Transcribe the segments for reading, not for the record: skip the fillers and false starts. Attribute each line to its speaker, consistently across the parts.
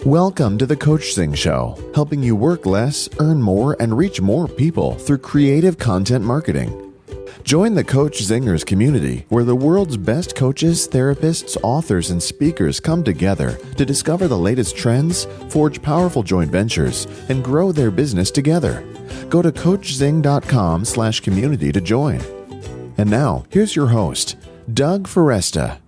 Speaker 1: Welcome to the Coachzing Show, helping you work less, earn more, and reach more people through creative content marketing. Join the Coach Zingers community, where the world's best coaches, therapists, authors, and speakers come together to discover the latest trends, forge powerful joint ventures, and grow their business together. Go to coachzing.com/community to join. And now, here's your host, Doug Foresta.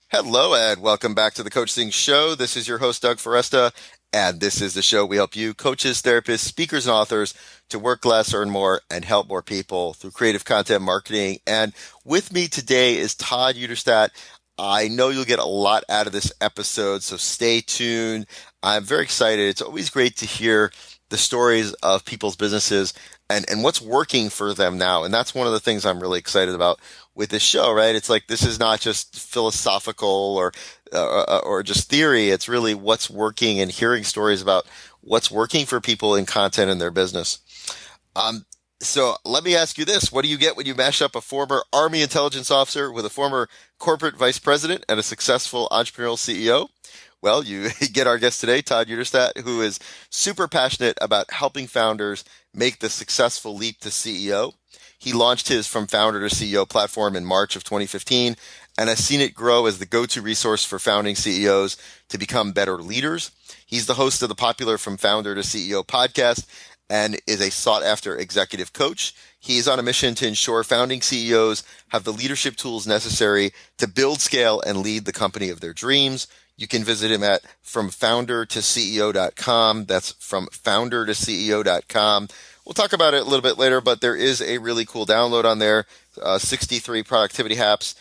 Speaker 2: Hello and welcome back to the Coachzing Show. This is your host, Doug Foresta, and this is the show we help you, coaches, therapists, speakers, and authors to work less, earn more, and help more people through creative content marketing. And with me today is Todd Uterstaedt. I know you'll get a lot out of this episode, so stay tuned. I'm very excited. It's always great to hear the stories of people's businesses and what's working for them now. And that's one of the things I'm really excited about with this show, right? It's like, this is not just philosophical or just theory. It's really what's working and hearing stories about what's working for people in content in their business. So let me ask you this. What do you get when you mash up a former Army intelligence officer with a former corporate vice president and a successful entrepreneurial CEO? Well, you get our guest today, Todd Uterstaedt, who is super passionate about helping founders make the successful leap to CEO. He launched his From Founder to CEO platform in March of 2015 and has seen it grow as the go-to resource for founding CEOs to become better leaders. He's the host of the popular From Founder to CEO podcast and is a sought-after executive coach. He is on a mission to ensure founding CEOs have the leadership tools necessary to build, scale, and lead the company of their dreams. You can visit him at fromfoundertoceo.com. That's fromfoundertoceo.com. We'll talk about it a little bit later, but there is a really cool download on there, 63 productivity hacks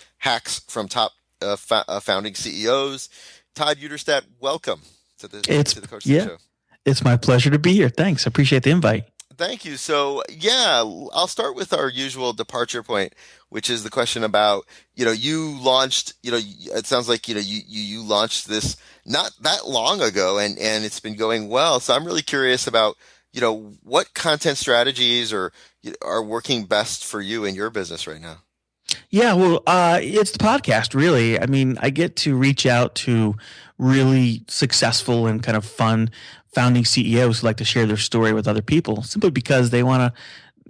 Speaker 2: from top founding CEOs. Todd Uterstaedt, welcome to the Coaching Show.
Speaker 3: It's my pleasure to be here. Thanks. I appreciate the invite.
Speaker 2: Thank you. So, I'll start with our usual departure point, which is the question about, you launched, it sounds like, you launched this not that long ago and it's been going well. So I'm really curious about, what content strategies are working best for you in your business right now?
Speaker 3: Yeah, well, it's the podcast, really. I mean, I get to reach out to really successful and kind of fun founding CEOs who like to share their story with other people simply because they want to,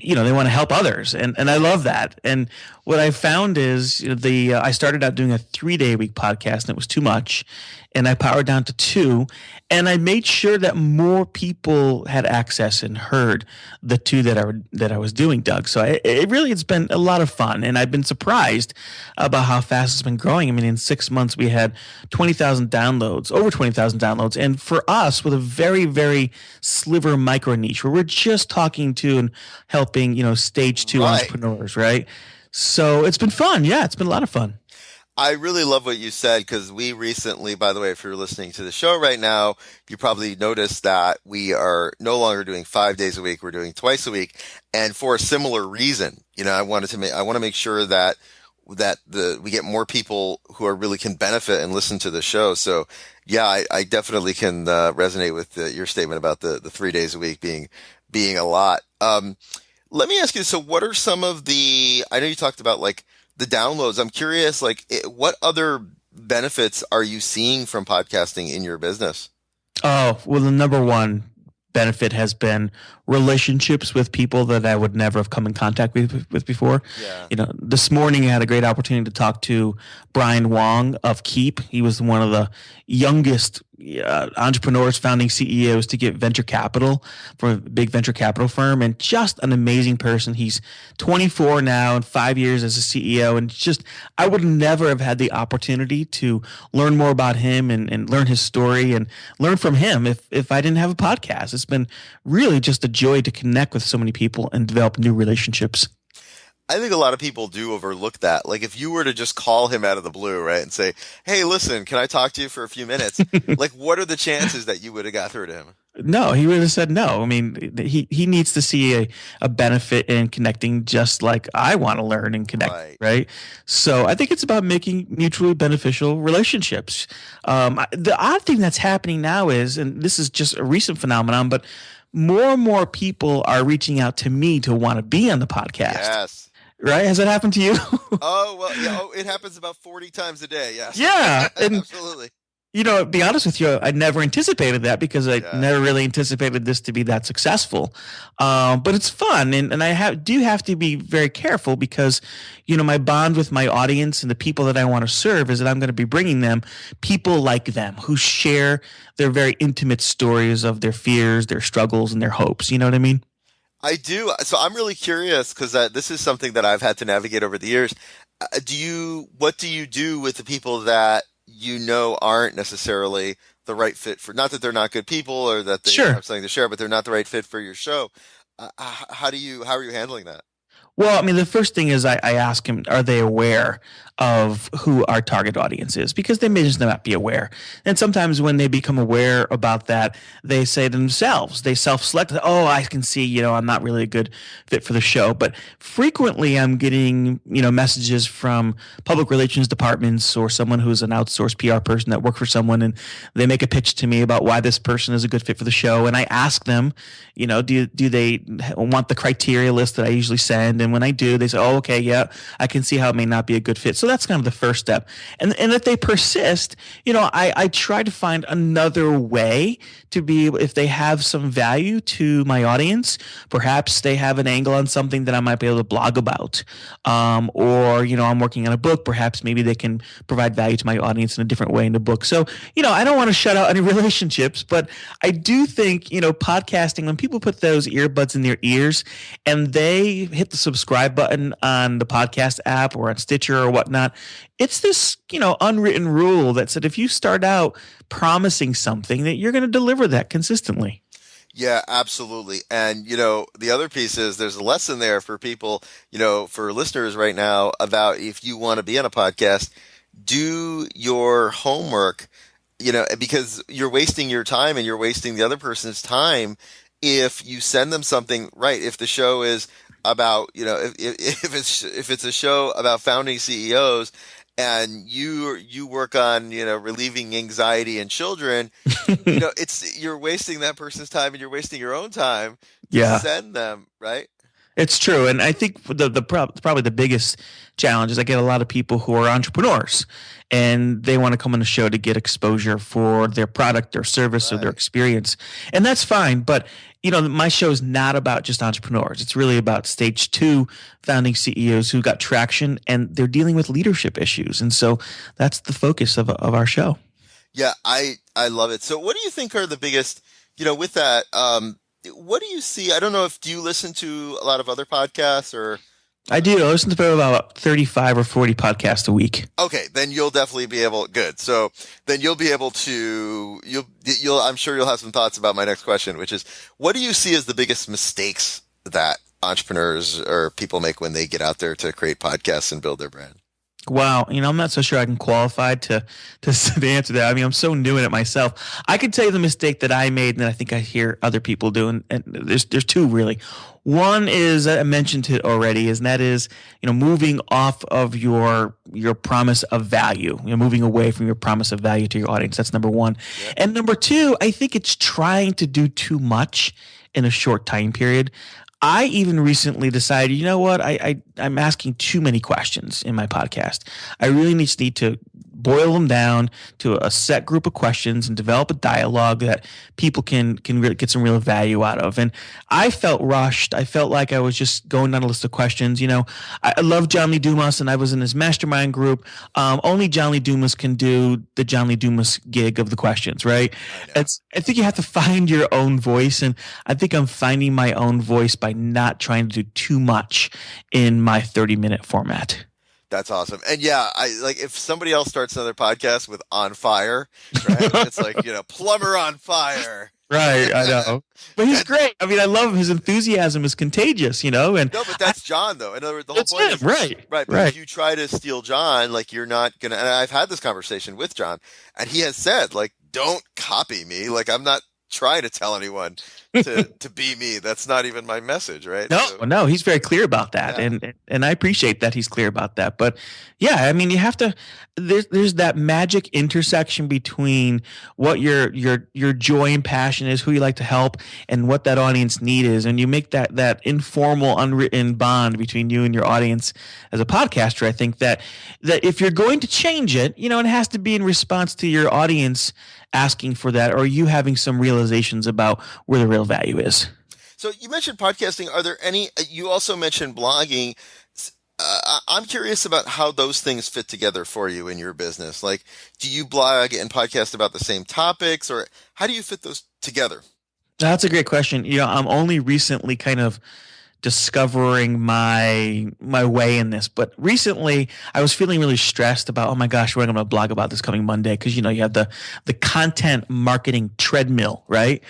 Speaker 3: they want to help others. And I love that. And what I found is I started out doing a 3-day-a-week podcast and it was too much. And I powered down to 2. And I made sure that more people had access and heard the 2 that I was doing, Doug. So it's been a lot of fun. And I've been surprised about how fast it's been growing. I mean, in 6 months, we had 20,000 downloads, over 20,000 downloads. And for us, with a very, very sliver micro niche, where we're just talking to and helping, stage 2 entrepreneurs, right? So it's been fun. Yeah, it's been a lot of fun.
Speaker 2: I really love what you said because we recently, by the way, if you're listening to the show right now, you probably noticed that we are no longer doing 5 days a week. We're doing twice a week. And for a similar reason, I want to make sure that we get more people who are really can benefit and listen to the show. So yeah, I definitely can resonate with your statement about the 3 days a week being a lot. Let me ask you, so what are some of I know you talked about the downloads. I'm curious, what other benefits are you seeing from podcasting in your business?
Speaker 3: Oh, well, the number one benefit has been relationships with people that I would never have come in contact with before. Yeah. This morning I had a great opportunity to talk to Brian Wong of Keep. He was one of the youngest entrepreneurs, founding CEOs to get venture capital from a big venture capital firm, and just an amazing person. He's 24 now and 5 years as a CEO, and I would never have had the opportunity to learn more about him and learn his story and learn from him if I didn't have a podcast. It's been really just a joy to connect with so many people and develop new relationships.
Speaker 2: I think a lot of people do overlook that. If you were to just call him out of the blue, right, and say, hey, listen, can I talk to you for a few minutes? What are the chances that you would have got through to him?
Speaker 3: No, he would have said no. I mean, he needs to see a benefit in connecting just like I want to learn and connect, right? So I think it's about making mutually beneficial relationships. The odd thing that's happening now is, and this is just a recent phenomenon, but more and more people are reaching out to me to want to be on the podcast.
Speaker 2: Yes.
Speaker 3: Right? Has that happened to you?
Speaker 2: Oh, well, yeah, it happens about 40 times a day. Yes.
Speaker 3: Yeah. And
Speaker 2: absolutely.
Speaker 3: To be honest with you, I never anticipated that because I never really anticipated this to be that successful. But it's fun, and I do have to be very careful because, my bond with my audience and the people that I want to serve is that I'm going to be bringing them people like them who share their very intimate stories of their fears, their struggles, and their hopes. You know what I mean?
Speaker 2: I do. So I'm really curious because this is something that I've had to navigate over the years. What do you do with the people that aren't necessarily the right fit for, not that they're not good people or that they have something to share, but they're not the right fit for your show. How are you handling that?
Speaker 3: Well, I mean, the first thing is I ask them, are they aware of who our target audience is? Because they may just not be aware. And sometimes when they become aware about that, they say to themselves, they self-select, oh, I can see, I'm not really a good fit for the show. But frequently I'm getting, messages from public relations departments or someone who's an outsourced PR person that work for someone, and they make a pitch to me about why this person is a good fit for the show. And I ask them, do they want the criteria list that I usually send? And when I do, they say, oh, okay, yeah, I can see how it may not be a good fit. So that's kind of the first step. And if they persist, I try to find another way to be able, if they have some value to my audience, perhaps they have an angle on something that I might be able to blog about. Or, I'm working on a book, perhaps maybe they can provide value to my audience in a different way in the book. So, I don't want to shut out any relationships, but I do think, podcasting, when people put those earbuds in their ears and they hit the subscribe button on the podcast app or on Stitcher or whatnot, it's this, unwritten rule that said if you start out promising something, that you're going to deliver that consistently.
Speaker 2: Yeah, absolutely. And, the other piece is there's a lesson there for people, for listeners right now about if you want to be on a podcast, do your homework, because you're wasting your time and you're wasting the other person's time if you send them something, right? If the show is about, if it's a show about founding CEOs and you work on, relieving anxiety in children, you're wasting that person's time and you're wasting your own time to send them, right?
Speaker 3: It's true. And I think probably the biggest challenge is I get a lot of people who are entrepreneurs and they want to come on the show to get exposure for their product or service or their experience. And that's fine. But, my show is not about just entrepreneurs. It's really about stage 2 founding CEOs who got traction and they're dealing with leadership issues. And so that's the focus of our show.
Speaker 2: Yeah, I love it. So what do you think are the biggest, with that, what do you see? I don't know do you listen to a lot of other podcasts or?
Speaker 3: I do. I listen to about 35 or 40 podcasts a week.
Speaker 2: Okay, then you'll definitely be able. Good. So then you'll be able to. I'm sure you'll have some thoughts about my next question, which is, what do you see as the biggest mistakes that entrepreneurs or people make when they get out there to create podcasts and build their brand?
Speaker 3: Wow, I'm not so sure I can qualify to answer that. I mean, I'm so new in it myself. I can tell you the mistake that I made, and I think I hear other people do, and there's two really. One is, I mentioned it already, and that is, moving off of your promise of value, moving away from your promise of value to your audience. That's number one. Yeah. And number two, I think it's trying to do too much in a short time period. I even recently decided, you know what, I'm asking too many questions in my podcast. I really need to boil them down to a set group of questions and develop a dialogue that people can really get some real value out of. And I felt rushed. I felt like I was just going down a list of questions. I love John Lee Dumas, and I was in his mastermind group. Only John Lee Dumas can do the John Lee Dumas gig of the questions, right? I think you have to find your own voice, and I think I'm finding my own voice by not trying to do too much in my 30-minute format.
Speaker 2: That's awesome. And yeah, if somebody else starts another podcast with On Fire, right? It's like, plumber on fire.
Speaker 3: Right, I know. But he's great. I mean, I love him. His enthusiasm is contagious, And
Speaker 2: no, but that's John, though. In other words, the whole point is
Speaker 3: right.
Speaker 2: But if you try to steal John, you're not gonna. And I've had this conversation with John, and he has said, don't copy me. I'm not try to tell anyone to be me. That's not even my message, right?
Speaker 3: No, he's very clear about that,
Speaker 2: Yeah.
Speaker 3: and I appreciate that he's clear about that. But yeah, I mean, you have to. There's that magic intersection between what your joy and passion is, who you like to help, and what that audience need is, and you make that informal, unwritten bond between you and your audience. As a podcaster, I think that if you're going to change it, it has to be in response to your audience asking for that, or you having some realizations about where the real value is.
Speaker 2: So you mentioned podcasting. Are there any? You also mentioned blogging. I'm curious about how those things fit together for you in your business. Like, do you blog and podcast about the same topics, or how do you fit those together?
Speaker 3: That's a great question. I'm only recently kind of discovering my way in this, but recently I was feeling really stressed about, oh my gosh, what am I going to blog about this coming Monday? Because you have the content marketing treadmill, right?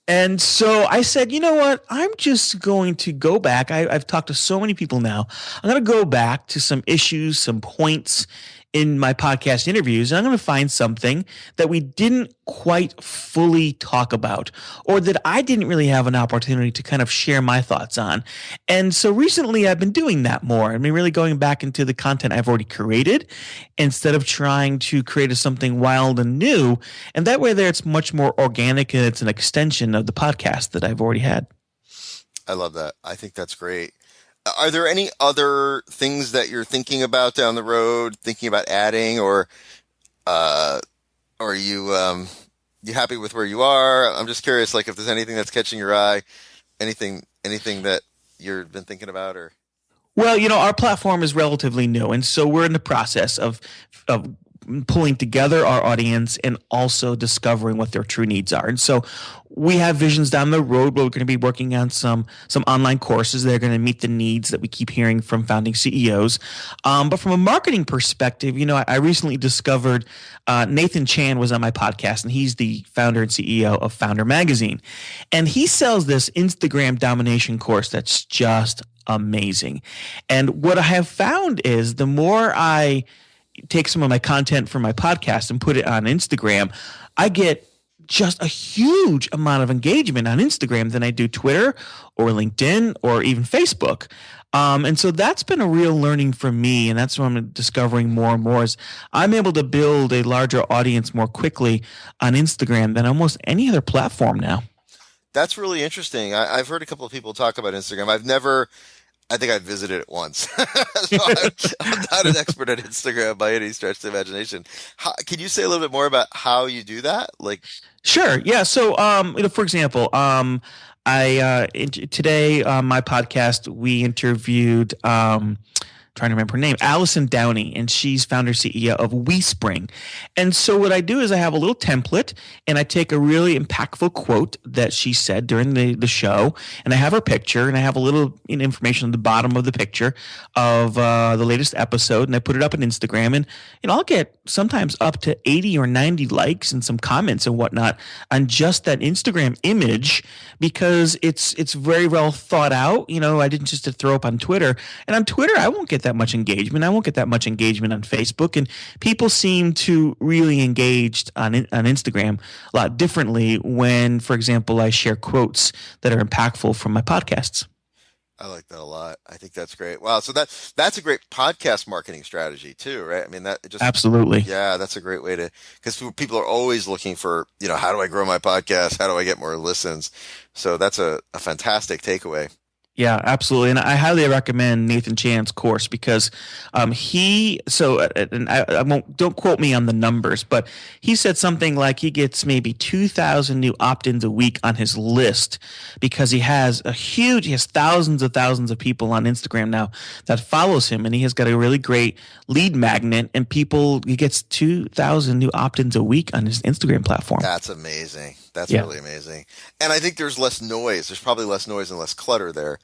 Speaker 3: And so I said, you know what? I'm just going to go back. I've talked to so many people now. I'm going to go back to some issues, some points in my podcast interviews, and I'm going to find something that we didn't quite fully talk about, or that I didn't really have an opportunity to kind of share my thoughts on. And so recently I've been doing that more. I mean, really going back into the content I've already created instead of trying to create something wild and new. And that way there it's much more organic, and it's an extension of the podcast that I've already had.
Speaker 2: I love that. I think that's great. Are there any other things that you're thinking about down the road, thinking about adding, or are you happy with where you are? I'm just curious, like if there's anything that's catching your eye, anything that you've been thinking about, or.
Speaker 3: Well, our platform is relatively new, and so we're in the process of pulling together our audience and also discovering what their true needs are. And so we have visions down the road where we're going to be working on some online courses that are going to meet the needs that we keep hearing from founding CEOs. But from a marketing perspective, I recently discovered Nathan Chan was on my podcast, and he's the founder and CEO of Founder Magazine. And he sells this Instagram domination course that's just amazing. And what I have found is the more I take some of my content from my podcast and put it on Instagram, I get just a huge amount of engagement on Instagram than I do Twitter or LinkedIn or even Facebook. And so that's been a real learning for me, and that's what I'm discovering more and more is I'm able to build a larger audience more quickly on Instagram than almost any other platform now.
Speaker 2: That's really interesting. I've heard a couple of people talk about Instagram. I think I visited it once. So I'm not an expert at Instagram by any stretch of the imagination. Can you say a little bit more about how you do that? Like,
Speaker 3: sure. Yeah. So, for example, today on my podcast, we interviewed, trying to remember her name, Allison Downey, and she's founder CEO of WeSpring. And so what I do is I have a little template, and I take a really impactful quote that she said during the show, and I have her picture, and I have a little information on the bottom of the picture of the latest episode, and I put it up on Instagram, and I'll get sometimes up to 80 or 90 likes and some comments and whatnot on just that Instagram image, because it's very well thought out. I didn't just throw up on Twitter, and on Twitter I won't get that much engagement. I won't get that much engagement on Facebook, and people seem to really engaged on Instagram a lot differently when, for example, I share quotes that are impactful from my podcasts.
Speaker 2: I like that a lot. I think that's great. Wow. So that's a great podcast marketing strategy too, right? I mean, that just
Speaker 3: absolutely.
Speaker 2: Yeah, that's a great way to, because people are always looking for, how do I grow my podcast? How do I get more listens? So that's a fantastic takeaway.
Speaker 3: Yeah, absolutely. And I highly recommend Nathan Chan's course because don't quote me on the numbers, but he said something like he gets maybe 2,000 new opt-ins a week on his list because he has thousands of people on Instagram now that follows him, and he has got a really great lead magnet, and he gets 2,000 new opt-ins a week on his Instagram platform.
Speaker 2: That's amazing. That's really amazing. And I think there's less noise. There's probably less noise and less clutter there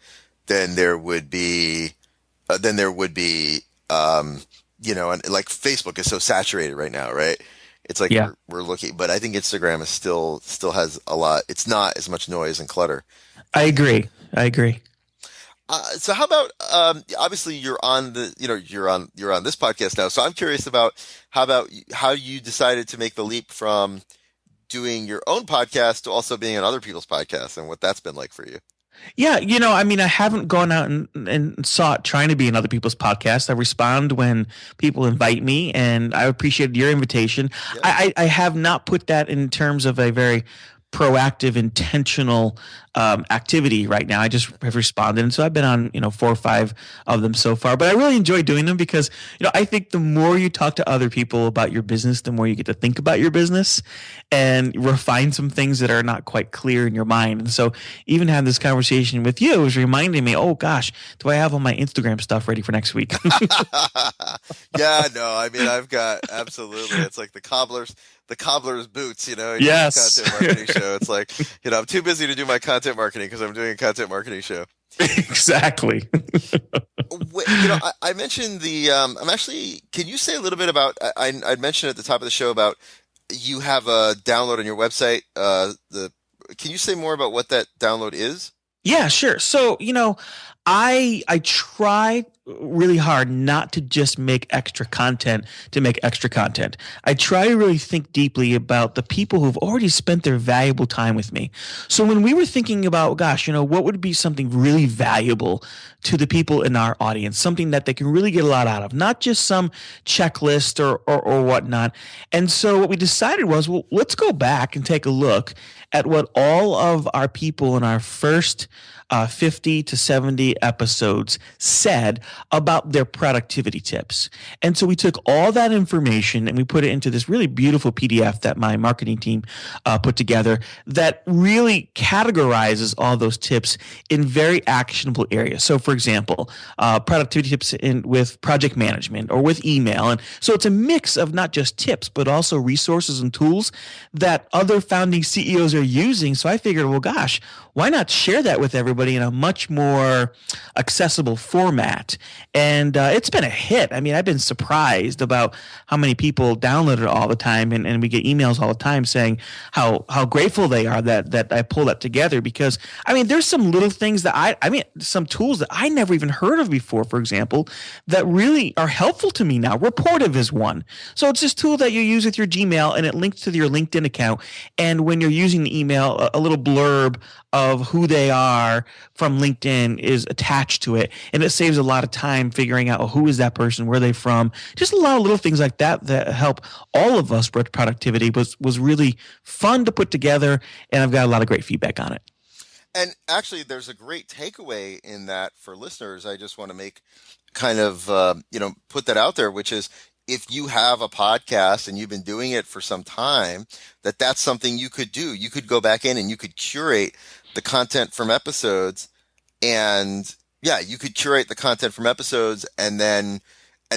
Speaker 2: than there would be, and like Facebook is so saturated right now, right? It's like we're looking, but I think Instagram is still has a lot. It's not as much noise and clutter.
Speaker 3: I agree.
Speaker 2: So how about obviously you're on you're on this podcast now. So I'm curious about how you decided to make the leap from doing your own podcast to also being on other people's podcasts and what that's been like for you.
Speaker 3: Yeah, I mean, I haven't gone out and sought trying to be in other people's podcasts. I respond when people invite me, and I appreciated your invitation. Yeah. I have not put that in terms of a very proactive, intentional activity right now. I just have responded. And so I've been on, 4 or 5 of them so far, but I really enjoy doing them because, I think the more you talk to other people about your business, the more you get to think about your business and refine some things that are not quite clear in your mind. And so even having this conversation with you is reminding me, oh gosh, do I have all my Instagram stuff ready for next week?
Speaker 2: Yeah, no, I mean, I've got absolutely, it's like the cobbler's boots,
Speaker 3: Yes.
Speaker 2: Content marketing show. It's like, I'm too busy to do my content marketing because I'm doing a content marketing show.
Speaker 3: Exactly.
Speaker 2: I mentioned can you say a little bit about, I'd mentioned at the top of the show about you have a download on your website. Can you say more about what that download is?
Speaker 3: Yeah, sure. So, I try really hard not to just make extra content to make extra content. I try to really think deeply about the people who've already spent their valuable time with me. So when we were thinking about, gosh, what would be something really valuable to the people in our audience, something that they can really get a lot out of, not just some checklist or whatnot. And so what we decided was, well, let's go back and take a look at what all of our people in our first 50 to 70 episodes said about their productivity tips. And so we took all that information and we put it into this really beautiful PDF that my marketing team put together that really categorizes all those tips in very actionable areas. So for example, productivity tips with project management or with email. And so it's a mix of not just tips, but also resources and tools that other founding CEOs are using. So I figured, well, gosh, why not share that with everybody in a much more accessible format? And it's been a hit. I mean, I've been surprised about how many people download it all the time, and we get emails all the time saying how grateful they are that I pull that together. Because I mean, there's some little things that some tools that I never even heard of before, for example, that really are helpful to me now. Reportive is one. So it's this tool that you use with your Gmail, and it links to your LinkedIn account. And when you're using the email, a little blurb of who they are from LinkedIn is attached to it, and it saves a lot of time figuring out who is that person, where are they from, just a lot of little things like that help all of us with productivity. Was really fun to put together, and I've got a lot of great feedback on it.
Speaker 2: And actually, there's a great takeaway in that for listeners. I just want to make kind of put that out there, which is, if you have a podcast and you've been doing it for some time, that's something you could do. You could go back in and you could curate the content from episodes, and you could curate the content from episodes and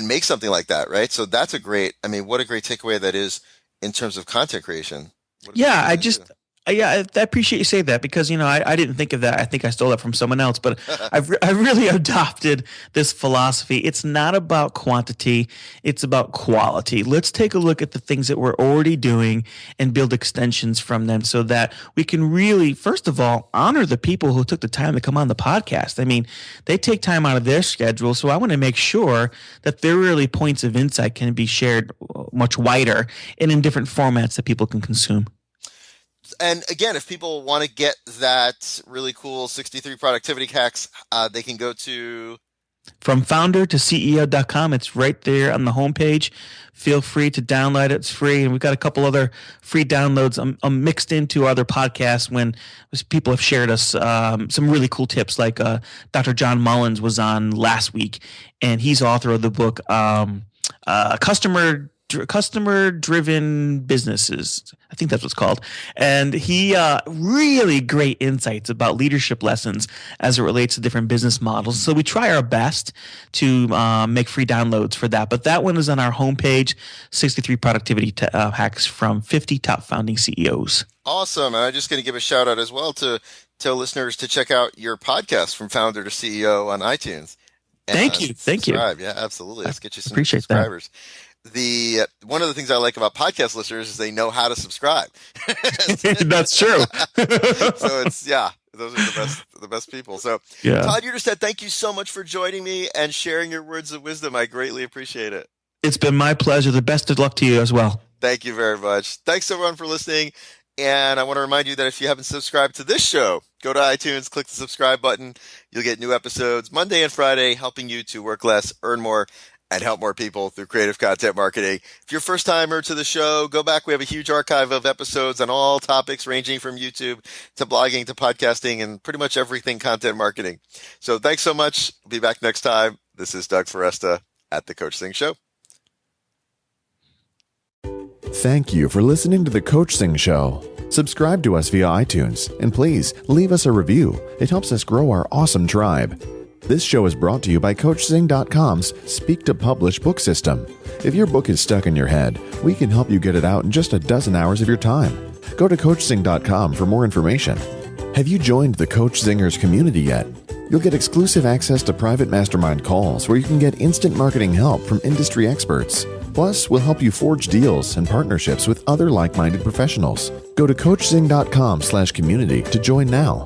Speaker 2: make something like that, right? So that's what a great takeaway that is in terms of content creation. I appreciate you saying that, because I didn't think of that. I think I stole that from someone else, but I've really adopted this philosophy. It's not about quantity, it's about quality. Let's take a look at the things that we're already doing and build extensions from them, so that we can really, first of all, honor the people who took the time to come on the podcast. I mean, they take time out of their schedule, so I want to make sure that their really points of insight can be shared much wider and in different formats that people can consume. And again, if people want to get that really cool 63 productivity hacks, they can go to
Speaker 3: From founder to CEO.com. It's right there on the homepage. Feel free to download it. It's free. And we've got a couple other free downloads mixed into other podcasts when people have shared us some really cool tips. Like Dr. John Mullins was on last week, and he's author of the book Customer-Driven Businesses. I think that's what's called. And he really great insights about leadership lessons as it relates to different business models. So we try our best to make free downloads for that. But that one is on our homepage, 63 productivity hacks from 50 top founding CEOs.
Speaker 2: Awesome. And I'm just going to give a shout out as well to tell listeners to check out your podcast, From Founder to CEO, on iTunes.
Speaker 3: Thank you.
Speaker 2: Subscribe. Yeah, absolutely. Let's get you some subscribers. One of the things I like about podcast listeners is they know how to subscribe.
Speaker 3: That's true.
Speaker 2: So those are the best people. So Todd Uterstaedt, thank you so much for joining me and sharing your words of wisdom. I greatly appreciate it.
Speaker 3: It's been my pleasure. The best of luck to you as well.
Speaker 2: Thank you very much. Thanks everyone for listening. And I want to remind you that if you haven't subscribed to this show, go to iTunes, click the subscribe button. You'll get new episodes Monday and Friday, helping you to work less, earn more, and help more people through creative content marketing. If you're a first timer to the show, go back. We have a huge archive of episodes on all topics ranging from YouTube to blogging to podcasting and pretty much everything content marketing. So thanks so much. We'll be back next time. This is Doug Foresta at the Coachzing Show.
Speaker 1: Thank you for listening to the Coachzing Show. Subscribe to us via iTunes, and please leave us a review. It helps us grow our awesome tribe. This show is brought to you by Coachzing.com's Speak to Publish book system. If your book is stuck in your head, we can help you get it out in just a dozen hours of your time. Go to Coachzing.com for more information. Have you joined the Coach Zingers community yet? You'll get exclusive access to private mastermind calls where you can get instant marketing help from industry experts. Plus, we'll help you forge deals and partnerships with other like-minded professionals. Go to Coachzing.com/community to join now.